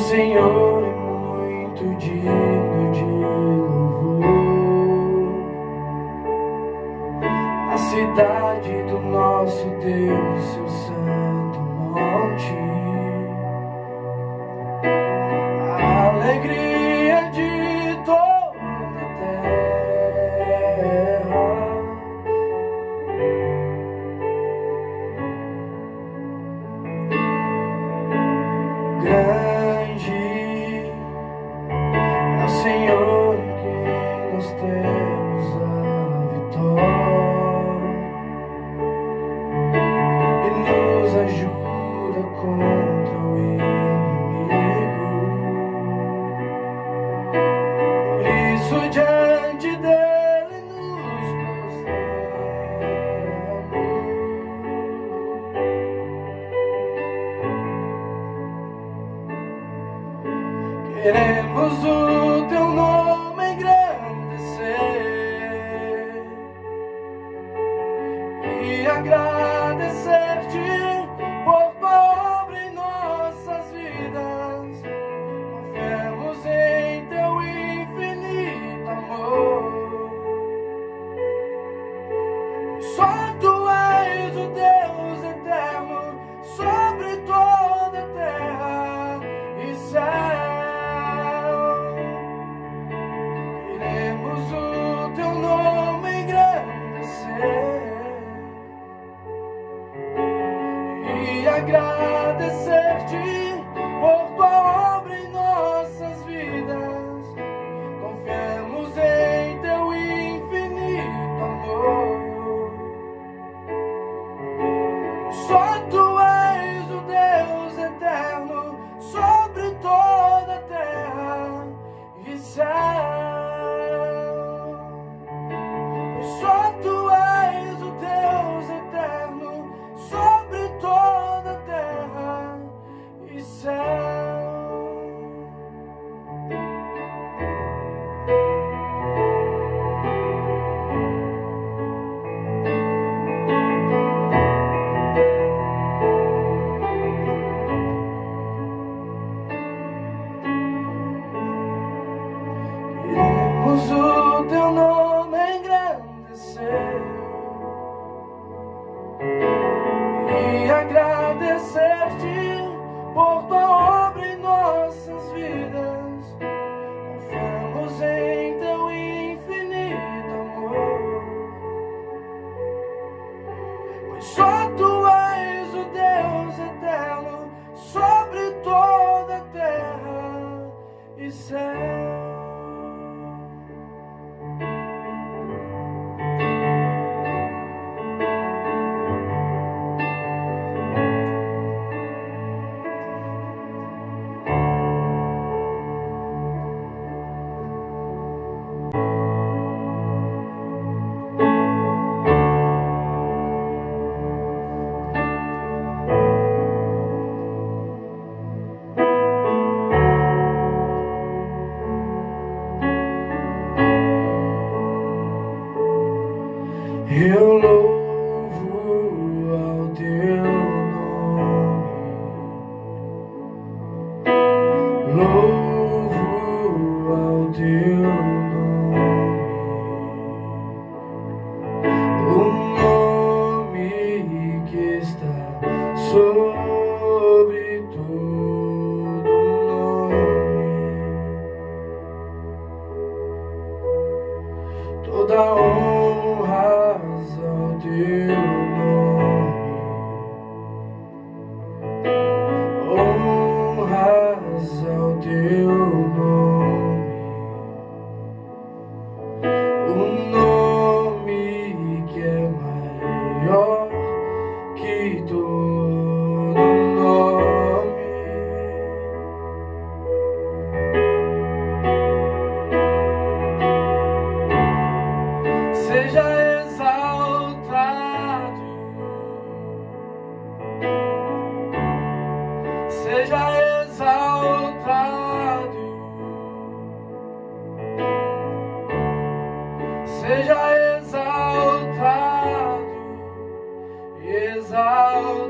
Senhor é muito digno de louvor. A cidade do nosso Deus, seu santo monte, a alegria de toda a terra. Grande é o Senhor em quem nós temos a vitória e nos ajuda contra o inimigo. Por isso diante dele nos prostramos. Queremos o teu nome engrandecer e agradecer-te por tua obra em nossas vidas. Confiamos em teu infinito amor. Só tu és o Deus eterno sobre toda a terra e céu. Agradecer-te por tua obra em nossas vidas. Confiamos em teu infinito amor. Só tu és o Deus eterno sobre toda a terra e céu. Só tu és o Deus eterno sobre toda a terra e céu. Queremos o teu nome engrandecer e agradecer-te por tua obra em nossas vidas. Confiamos em teu infinito amor, pois só tu és o Deus eterno sobre toda a terra e céu. Eu louvo ao teu nome, louvo ao teu nome, o nome que está sobre todo nome, toda honra ao teu nome, honras ao teu nome, o nome que é maior que todo nome. Seja seja exaltado, seja exaltado, exaltado.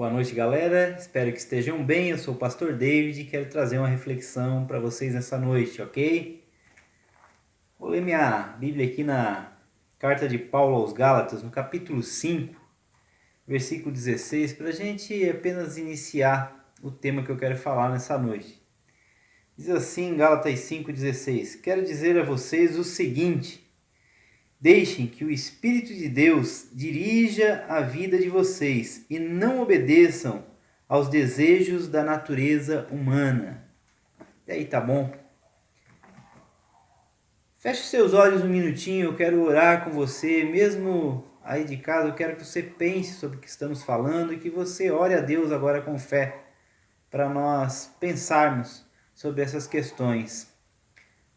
Boa noite, galera. Espero que estejam bem. Eu sou o Pastor David e quero trazer uma reflexão para vocês nessa noite, ok? Vou ler minha Bíblia aqui na Carta de Paulo aos Gálatas, no capítulo 5, versículo 16, para a gente apenas iniciar o tema que eu quero falar nessa noite. Diz assim, Gálatas 5,16: Quero dizer a vocês o seguinte: deixem que o Espírito de Deus dirija a vida de vocês e não obedeçam aos desejos da natureza humana. E aí, tá bom? Feche seus olhos um minutinho, eu quero orar com você, mesmo aí de casa, eu quero que você pense sobre o que estamos falando e que você ore a Deus agora com fé, para nós pensarmos sobre essas questões.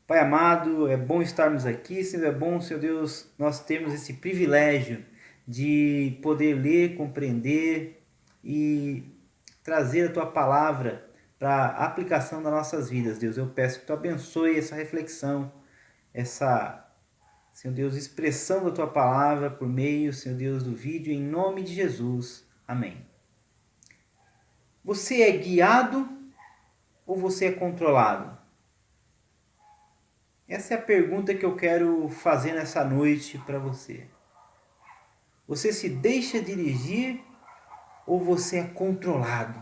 Pai amado, é bom estarmos aqui, é bom, Senhor Deus, nós temos esse privilégio de poder ler, compreender e trazer a Tua palavra para a aplicação das nossas vidas, Deus. Eu peço que Tu abençoe essa reflexão, essa, Senhor Deus, expressão da Tua palavra por meio, Senhor Deus, do vídeo, em nome de Jesus. Amém. Você é guiado ou você é controlado? Essa é a pergunta que eu quero fazer nessa noite para você. Você se deixa dirigir ou você é controlado?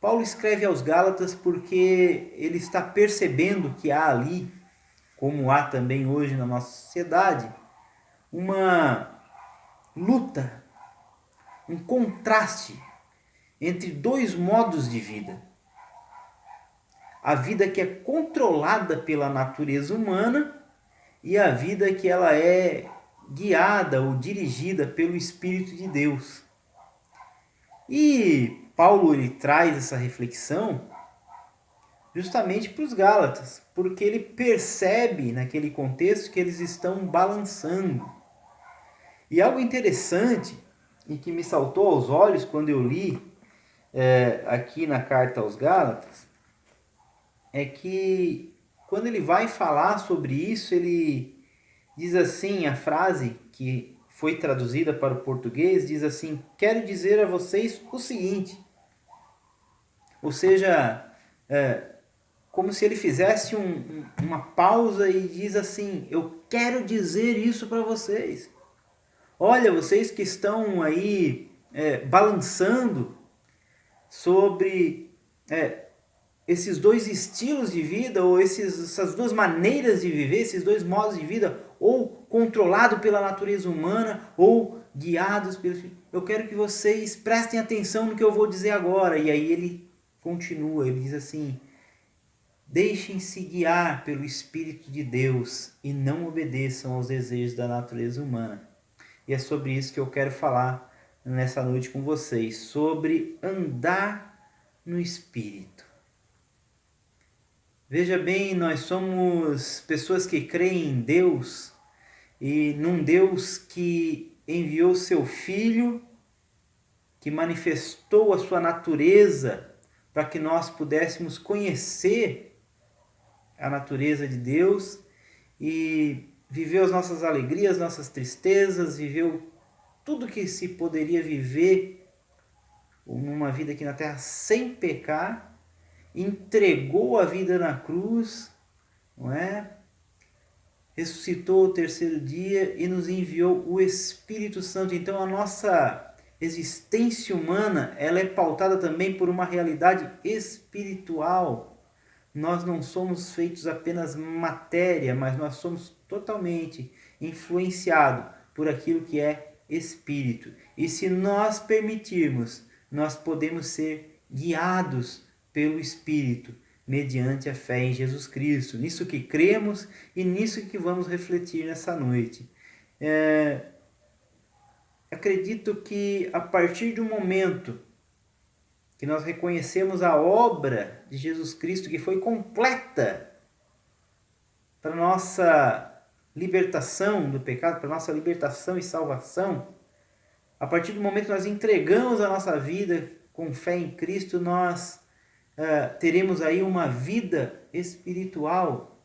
Paulo escreve aos Gálatas porque ele está percebendo que há ali, como há também hoje na nossa sociedade, uma luta, um contraste entre dois modos de vida. A vida que é controlada pela natureza humana e a vida que ela é guiada ou dirigida pelo Espírito de Deus. E Paulo ele traz essa reflexão justamente para os Gálatas, porque ele percebe naquele contexto que eles estão balançando. E algo interessante e que me saltou aos olhos quando eu li aqui na carta aos Gálatas, é que quando ele vai falar sobre isso, ele diz assim, a frase que foi traduzida para o português, diz assim: quero dizer a vocês o seguinte. Ou seja, como se ele fizesse uma pausa e diz assim: eu quero dizer isso para vocês. Olha, vocês que estão aí balançando sobre esses dois estilos de vida, ou essas duas maneiras de viver, esses dois modos de vida, ou controlado pela natureza humana, ou guiados pelo... Eu quero que vocês prestem atenção no que eu vou dizer agora. E aí ele continua, ele diz assim: deixem-se guiar pelo Espírito de Deus e não obedeçam aos desejos da natureza humana. E é sobre isso que eu quero falar nessa noite com vocês, sobre andar no Espírito. Veja bem, nós somos pessoas que creem em Deus e num Deus que enviou seu Filho, que manifestou a sua natureza para que nós pudéssemos conhecer a natureza de Deus e viveu as nossas alegrias, nossas tristezas, viveu tudo que se poderia viver numa vida aqui na Terra sem pecar, entregou a vida na cruz, não é? Ressuscitou ao terceiro dia e nos enviou o Espírito Santo. Então a nossa existência humana, ela é pautada também por uma realidade espiritual. Nós não somos feitos apenas matéria, mas nós somos totalmente influenciados por aquilo que é espírito. E se nós permitirmos, nós podemos ser guiados pelo Espírito, mediante a fé em Jesus Cristo. Nisso que cremos e nisso que vamos refletir nessa noite. Acredito que a partir do momento que nós reconhecemos a obra de Jesus Cristo, que foi completa para nossa libertação do pecado, para nossa libertação e salvação, a partir do momento que nós entregamos a nossa vida com fé em Cristo, nós teremos aí uma vida espiritual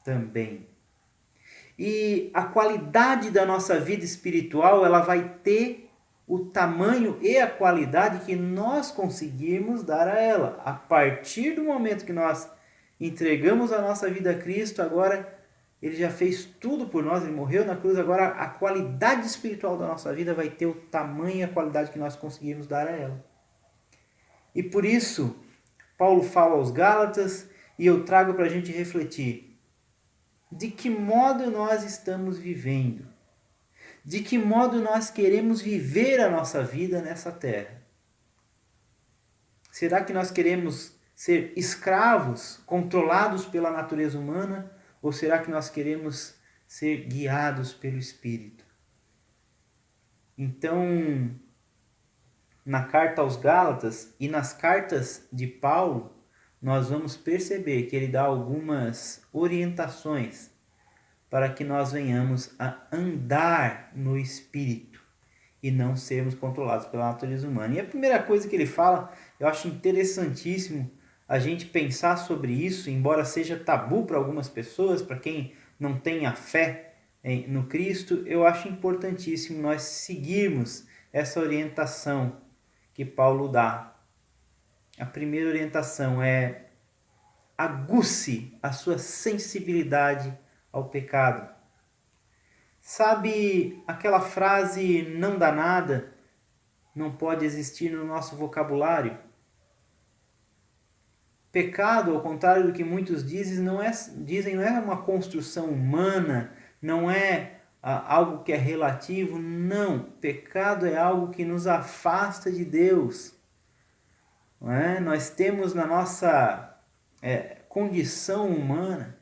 também. E a qualidade da nossa vida espiritual, ela vai ter o tamanho e a qualidade que nós conseguirmos dar a ela. A partir do momento que nós entregamos a nossa vida a Cristo, agora Ele já fez tudo por nós, Ele morreu na cruz, agora a qualidade espiritual da nossa vida vai ter o tamanho e a qualidade que nós conseguirmos dar a ela. E por isso, Paulo fala aos Gálatas e eu trago para a gente refletir. De que modo nós estamos vivendo? De que modo nós queremos viver a nossa vida nessa terra? Será que nós queremos ser escravos, controlados pela natureza humana? Ou será que nós queremos ser guiados pelo Espírito? Então, na carta aos Gálatas e nas cartas de Paulo, nós vamos perceber que ele dá algumas orientações para que nós venhamos a andar no Espírito e não sermos controlados pela natureza humana. E a primeira coisa que ele fala, eu acho interessantíssimo a gente pensar sobre isso, embora seja tabu para algumas pessoas, para quem não tem a fé no Cristo, eu acho importantíssimo nós seguirmos essa orientação que Paulo dá. A primeira orientação é: aguce a sua sensibilidade ao pecado. Sabe aquela frase "não dá nada" não pode existir no nosso vocabulário? Pecado, ao contrário do que muitos dizem, não é uma construção humana, não é algo que é relativo. Não, pecado é algo que nos afasta de Deus. Não é? Nós temos na nossa condição humana,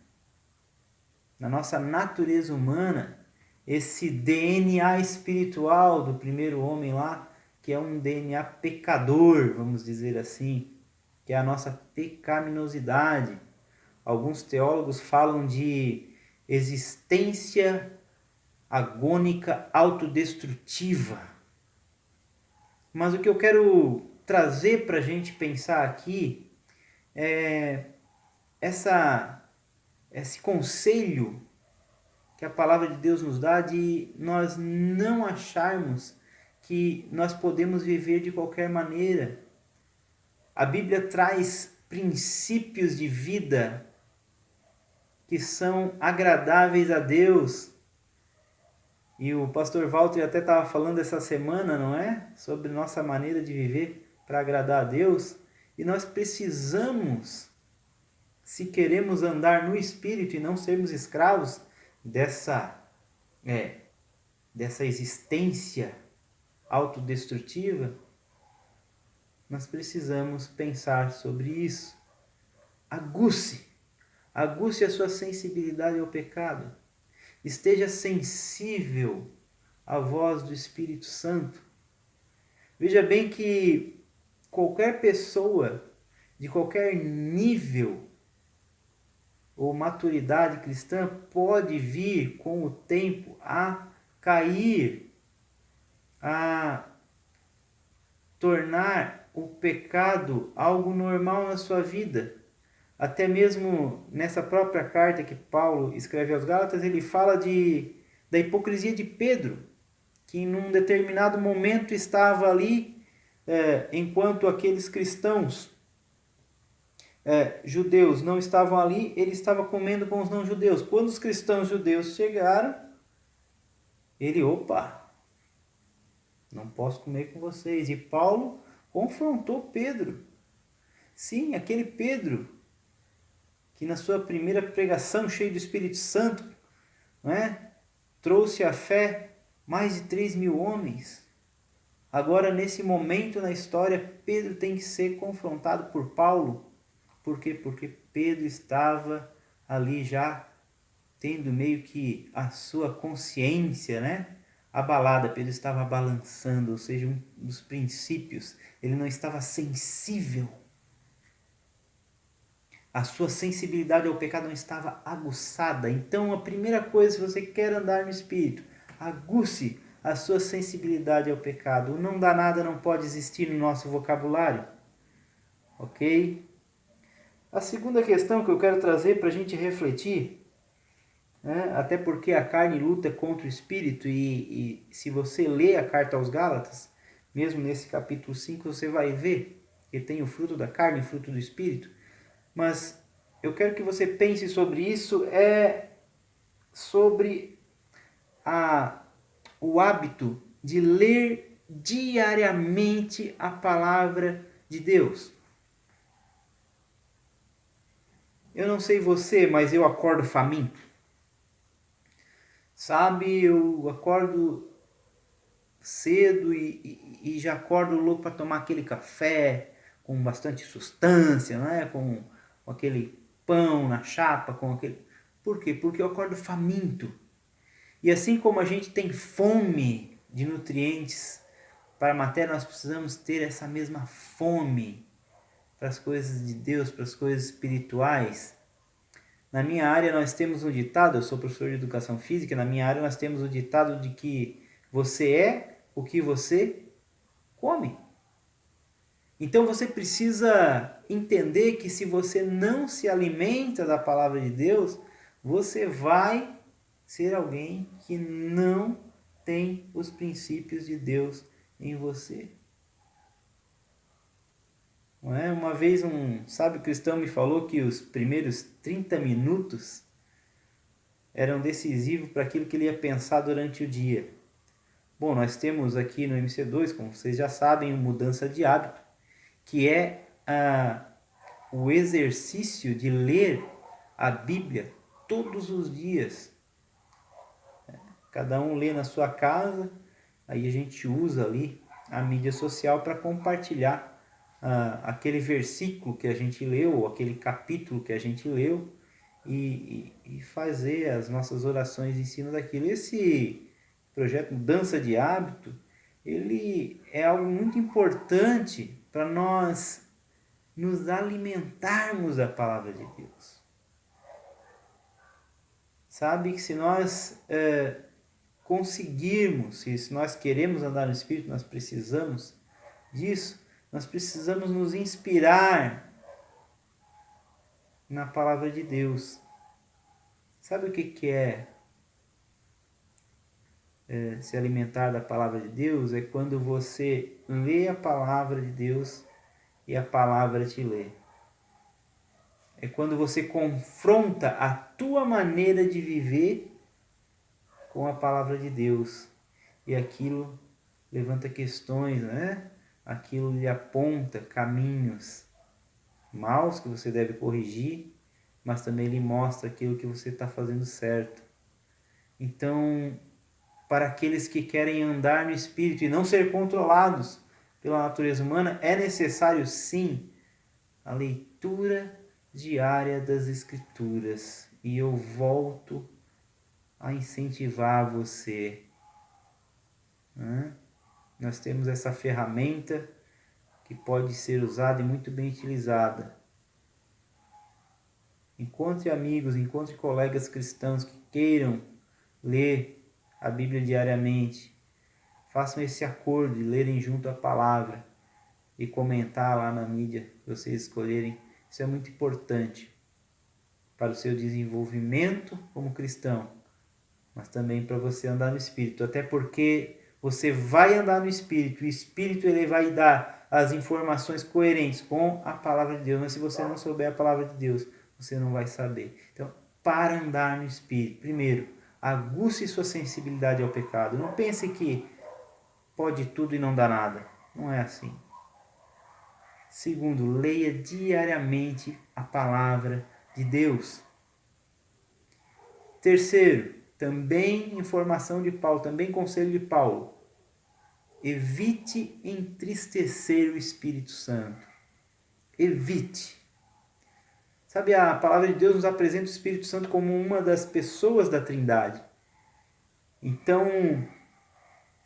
na nossa natureza humana, esse DNA espiritual do primeiro homem lá, que é um DNA pecador, vamos dizer assim, que é a nossa pecaminosidade. Alguns teólogos falam de existência agônica autodestrutiva. Mas o que eu quero trazer para a gente pensar aqui é esse conselho que a palavra de Deus nos dá de nós não acharmos que nós podemos viver de qualquer maneira. A Bíblia traz princípios de vida que são agradáveis a Deus. E o pastor Walter até estava falando essa semana, não é? Sobre nossa maneira de viver para agradar a Deus. E nós precisamos, se queremos andar no Espírito e não sermos escravos dessa existência autodestrutiva, nós precisamos pensar sobre isso. Aguce a sua sensibilidade ao pecado. Esteja sensível à voz do Espírito Santo. Veja bem que qualquer pessoa de qualquer nível ou maturidade cristã pode vir com o tempo a cair, a tornar o pecado algo normal na sua vida. Até mesmo nessa própria carta que Paulo escreve aos Gálatas, ele fala da hipocrisia de Pedro, que em um determinado momento estava ali, enquanto aqueles cristãos judeus não estavam ali, ele estava comendo com os não-judeus. Quando os cristãos judeus chegaram, ele, não posso comer com vocês. E Paulo confrontou Pedro. Sim, aquele Pedro que na sua primeira pregação, cheio do Espírito Santo, trouxe à fé mais de 3.000 homens. Agora, nesse momento na história, Pedro tem que ser confrontado por Paulo. Por quê? Porque Pedro estava ali já tendo meio que a sua consciência, abalada. Pedro estava balançando, ou seja, um dos princípios. Ele não estava sensível. A sua sensibilidade ao pecado não estava aguçada. Então, a primeira coisa, se você quer andar no Espírito, aguce a sua sensibilidade ao pecado. O não dá nada não pode existir no nosso vocabulário. Ok? A segunda questão que eu quero trazer para a gente refletir, até porque a carne luta contra o Espírito, e se você ler a carta aos Gálatas, mesmo nesse capítulo 5, você vai ver que tem o fruto da carne e o fruto do Espírito. Mas eu quero que você pense sobre isso, sobre o hábito de ler diariamente a palavra de Deus. Eu não sei você, mas eu acordo faminto. Sabe, eu acordo cedo e já acordo louco para tomar aquele café com bastante substância, com aquele pão na chapa, Por quê? Porque eu acordo faminto. E assim como a gente tem fome de nutrientes para a matéria, nós precisamos ter essa mesma fome para as coisas de Deus, para as coisas espirituais. Na minha área nós temos um ditado, eu sou professor de educação física, na minha área nós temos o ditado de que você é o que você come. Então você precisa entender que se você não se alimenta da palavra de Deus, você vai ser alguém que não tem os princípios de Deus em você. Não é? Uma vez um sábio cristão me falou que os primeiros 30 minutos eram decisivos para aquilo que ele ia pensar durante o dia. Bom, nós temos aqui no MC2, como vocês já sabem, mudança de hábito, que é o exercício de ler a Bíblia todos os dias. Cada um lê na sua casa, aí a gente usa ali a mídia social para compartilhar aquele versículo que a gente leu, ou aquele capítulo que a gente leu, e fazer as nossas orações em cima daquilo. Esse projeto Mudança de Hábito, ele é algo muito importante para nós nos alimentarmos da palavra de Deus. Sabe que se nós conseguirmos, se nós queremos andar no Espírito, nós precisamos disso, nós precisamos nos inspirar na palavra de Deus. Sabe o que é se alimentar da palavra de Deus? É quando você lê a palavra de Deus e a palavra te lê. É quando você confronta a tua maneira de viver com a palavra de Deus. E aquilo levanta questões, né? Aquilo lhe aponta caminhos maus que você deve corrigir, mas também lhe mostra aquilo que você está fazendo certo. Então, para aqueles que querem andar no Espírito e não ser controlados pela natureza humana, é necessário sim a leitura diária das Escrituras. E eu volto a incentivar você. Nós temos essa ferramenta que pode ser usada e muito bem utilizada. Encontre amigos, encontre colegas cristãos que queiram ler a Bíblia diariamente. Façam esse acordo de lerem junto a palavra e comentar lá na mídia que vocês escolherem. Isso é muito importante para o seu desenvolvimento como cristão, mas também para você andar no Espírito. Até porque você vai andar no Espírito, o Espírito ele vai dar as informações coerentes com a palavra de Deus. Mas se você não souber a palavra de Deus, você não vai saber. Então, para andar no Espírito, primeiro, aguce sua sensibilidade ao pecado. Não pense que pode tudo e não dá nada. Não é assim. Segundo, leia diariamente a palavra de Deus. Terceiro, também informação de Paulo, também conselho de Paulo. Evite entristecer o Espírito Santo. Evite. Sabe, a palavra de Deus nos apresenta o Espírito Santo como uma das pessoas da Trindade. Então,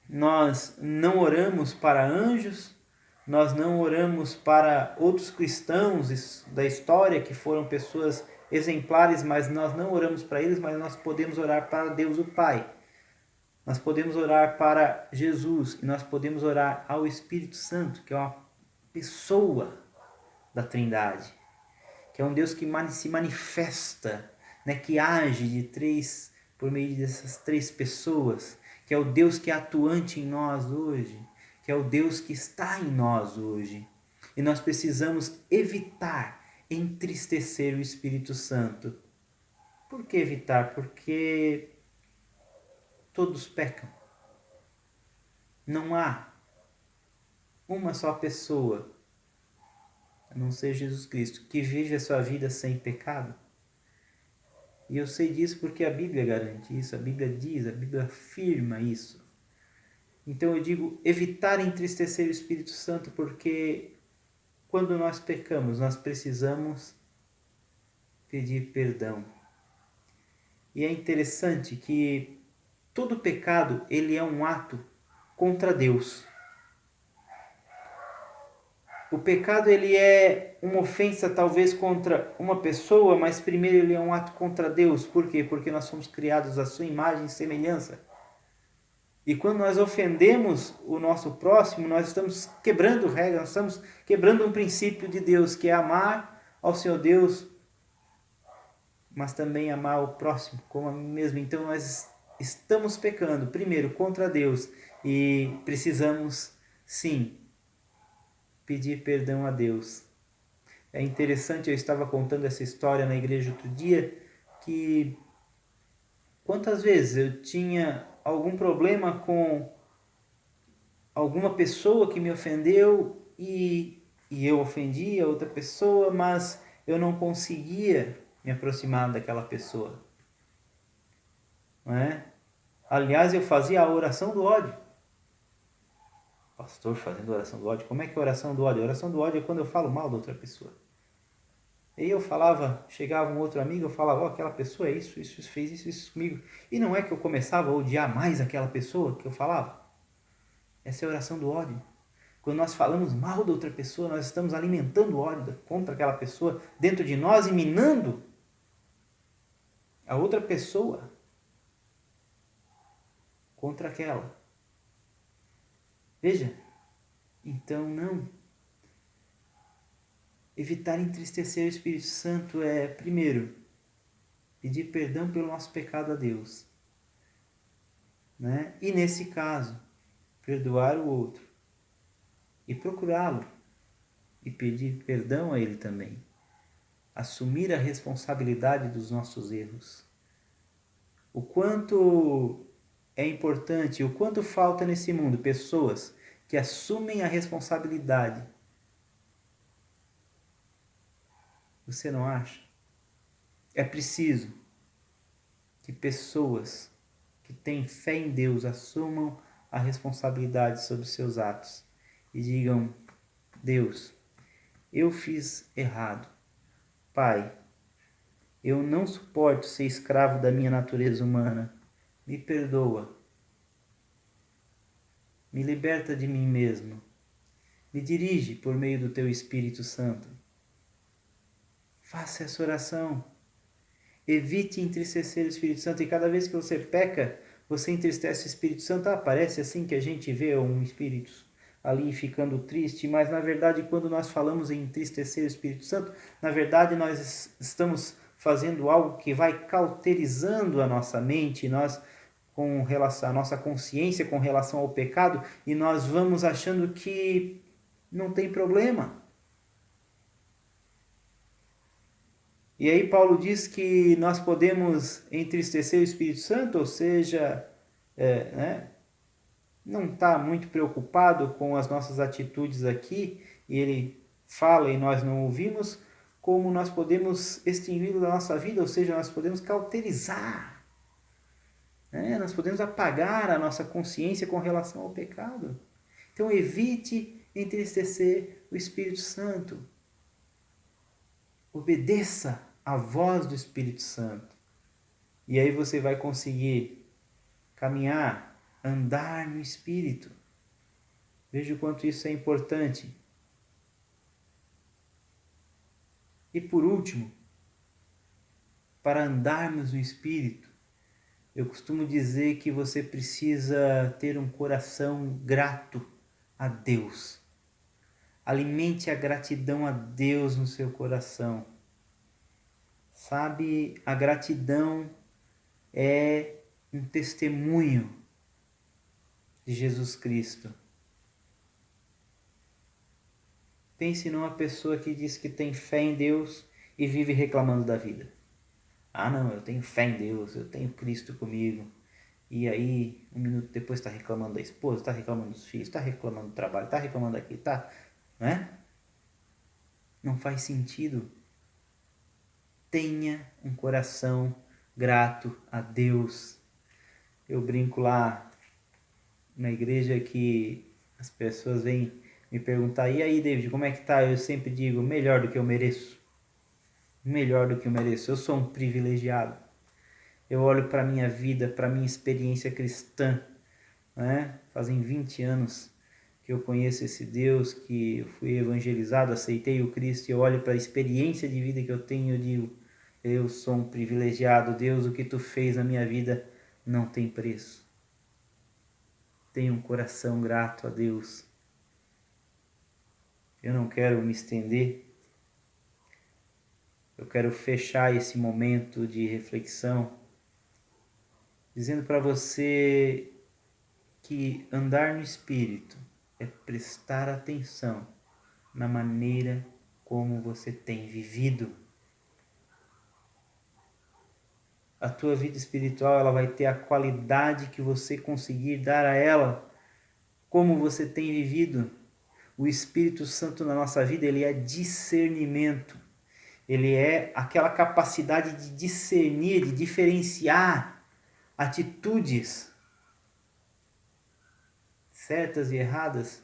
nós não oramos para anjos, nós não oramos para outros cristãos da história que foram pessoas exemplares, mas nós não oramos para eles, mas nós podemos orar para Deus o Pai. Nós podemos orar para Jesus e nós podemos orar ao Espírito Santo, que é uma pessoa da Trindade, que é um Deus que se manifesta, né, que age por meio dessas três pessoas, que é o Deus que é atuante em nós hoje, que é o Deus que está em nós hoje. E nós precisamos evitar entristecer o Espírito Santo. Por que evitar? Porque todos pecam. Não há uma só pessoa, a não ser Jesus Cristo, que vive a sua vida sem pecado. E eu sei disso porque a Bíblia garante isso, a Bíblia diz, a Bíblia afirma isso. Então eu digo evitar entristecer o Espírito Santo, porque quando nós pecamos, nós precisamos pedir perdão. E é interessante que todo pecado, ele é um ato contra Deus. O pecado, ele é uma ofensa talvez contra uma pessoa, mas primeiro ele é um ato contra Deus. Por quê? Porque nós somos criados à sua imagem e semelhança. E quando nós ofendemos o nosso próximo, nós estamos quebrando regras, nós estamos quebrando um princípio de Deus, que é amar ao Senhor Deus, mas também amar o próximo como a mim mesmo. Então nós estamos pecando, primeiro, contra Deus, e precisamos, sim, pedir perdão a Deus. É interessante, eu estava contando essa história na igreja outro dia, que quantas vezes eu tinha algum problema com alguma pessoa que me ofendeu e eu ofendi a outra pessoa, mas eu não conseguia me aproximar daquela pessoa. Não é? Aliás, eu fazia a oração do ódio. Pastor fazendo oração do ódio. Como é que é a oração do ódio? A oração do ódio é quando eu falo mal da outra pessoa. E eu falava, chegava um outro amigo, eu falava, aquela pessoa é isso, fez isso comigo. E não é que eu começava a odiar mais aquela pessoa que eu falava. Essa é a oração do ódio. Quando nós falamos mal da outra pessoa, nós estamos alimentando o ódio contra aquela pessoa dentro de nós e minando a outra pessoa contra aquela. Veja, então não. Evitar entristecer o Espírito Santo é, primeiro, pedir perdão pelo nosso pecado a Deus. Né? E nesse caso, perdoar o outro. E procurá-lo. E pedir perdão a ele também. Assumir a responsabilidade dos nossos erros. O quanto é importante, o quanto falta nesse mundo pessoas que assumem a responsabilidade. Você não acha? É preciso que pessoas que têm fé em Deus assumam a responsabilidade sobre seus atos e digam: Deus, eu fiz errado. Pai, eu não suporto ser escravo da minha natureza humana. Me perdoa. Me liberta de mim mesmo. Me dirige por meio do teu Espírito Santo. Faça essa oração. Evite entristecer o Espírito Santo. E cada vez que você peca, você entristece o Espírito Santo. Parece assim que a gente vê um espírito ali ficando triste. Mas na verdade, quando nós falamos em entristecer o Espírito Santo, na verdade nós estamos fazendo algo que vai cauterizando a nossa mente, nós com relação à nossa consciência com relação ao pecado, e nós vamos achando que não tem problema. E aí Paulo diz que nós podemos entristecer o Espírito Santo, ou seja, não está muito preocupado com as nossas atitudes aqui, e ele fala e nós não ouvimos, como nós podemos extingui-lo da nossa vida, ou seja, nós podemos cauterizar, nós podemos apagar a nossa consciência com relação ao pecado. Então evite entristecer o Espírito Santo. Obedeça a voz do Espírito Santo. E aí você vai conseguir caminhar, andar no Espírito. Veja o quanto isso é importante. E por último, para andarmos no Espírito, eu costumo dizer que você precisa ter um coração grato a Deus. Alimente a gratidão a Deus no seu coração. Sabe, a gratidão é um testemunho de Jesus Cristo. Pense numa pessoa que diz que tem fé em Deus e vive reclamando da vida. Não, eu tenho fé em Deus, eu tenho Cristo comigo. E aí, um minuto depois está reclamando da esposa, está reclamando dos filhos, está reclamando do trabalho, está reclamando daqui, Não faz sentido. Tenha um coração grato a Deus. Eu brinco lá na igreja que as pessoas vêm me perguntar: e aí, David, como é que tá? Eu sempre digo: melhor do que eu mereço. Melhor do que eu mereço. Eu sou um privilegiado. Eu olho para a minha vida, para a minha experiência cristã. Fazem 20 anos que eu conheço esse Deus, que eu fui evangelizado, aceitei o Cristo, e eu olho para a experiência de vida que eu tenho e eu digo: eu sou um privilegiado. Deus, o que tu fez na minha vida não tem preço. Tenha um coração grato a Deus. Eu não quero me estender. Eu quero fechar esse momento de reflexão dizendo para você que andar no Espírito é prestar atenção na maneira como você tem vivido. A tua vida espiritual, ela vai ter a qualidade que você conseguir dar a ela, como você tem vivido. O Espírito Santo na nossa vida, ele é discernimento. Ele é aquela capacidade de discernir, de diferenciar atitudes certas e erradas.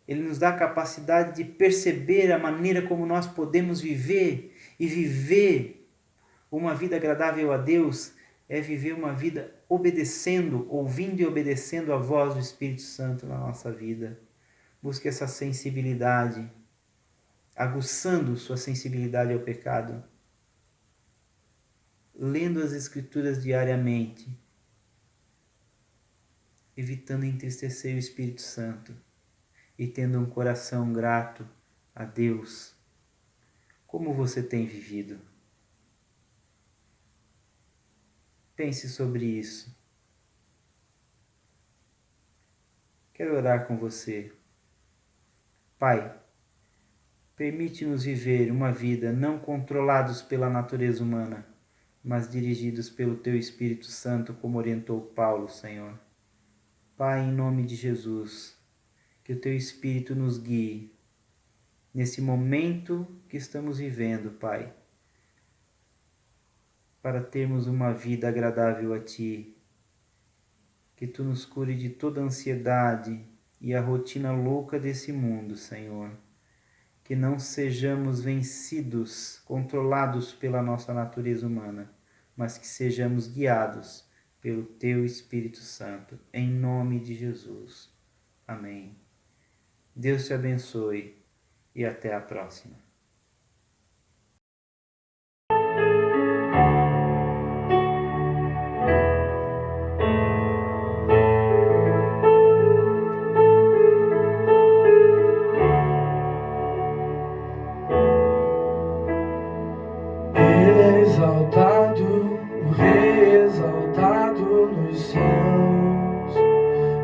Ele nos dá a capacidade de perceber a maneira como nós podemos viver, e viver uma vida agradável a Deus é viver uma vida obedecendo, ouvindo e obedecendo a voz do Espírito Santo na nossa vida. Busque essa sensibilidade, aguçando sua sensibilidade ao pecado, lendo as Escrituras diariamente, evitando entristecer o Espírito Santo e tendo um coração grato a Deus. Como você tem vivido? Pense sobre isso. Quero orar com você. Pai, permite-nos viver uma vida não controlados pela natureza humana, mas dirigidos pelo Teu Espírito Santo, como orientou Paulo, Senhor. Pai, em nome de Jesus, que o Teu Espírito nos guie nesse momento que estamos vivendo, Pai, para termos uma vida agradável a Ti. Que Tu nos cure de toda a ansiedade e a rotina louca desse mundo, Senhor. Que não sejamos vencidos, controlados pela nossa natureza humana, mas que sejamos guiados pelo Teu Espírito Santo, em nome de Jesus. Amém. Deus te abençoe e até a próxima. Ele é exaltado, o Rei exaltado nos céus.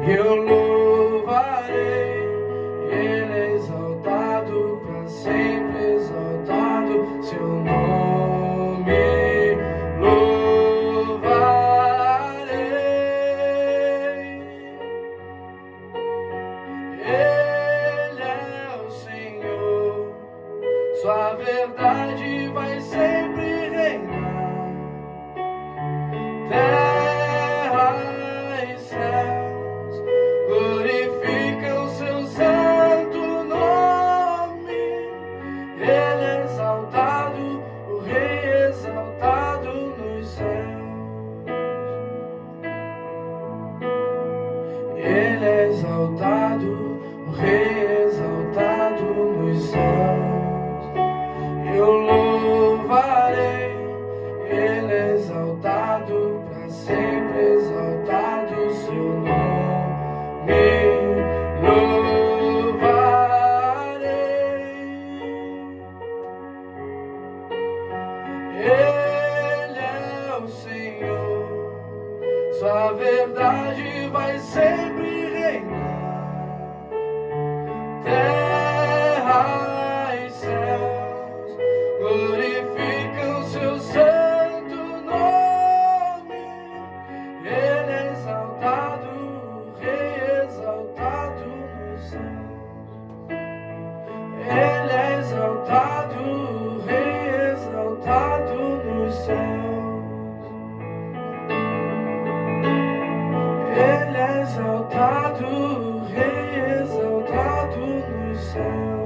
Eu louvarei, Ele é exaltado, para sempre exaltado, seu nome louvarei. Ele é o Senhor, sua verdade vai sempre reinar. Terra e céus glorificam seu santo nome. Ele é exaltado, o Rei exaltado nos céus. Ele é exaltado, o Rei exaltado nos céus. Eu louvarei, Ele é exaltado, para sempre exaltado, seu nome louvarei. Ele é o Senhor, sua verdade vai sempre reinar. Terra e céus glorificam seu santo nome. Ele é exaltado, o Rei exaltado nos céus. Ele é exaltado, o Rei exaltado nos céus. Ele é exaltado, o Rei exaltado nos céus.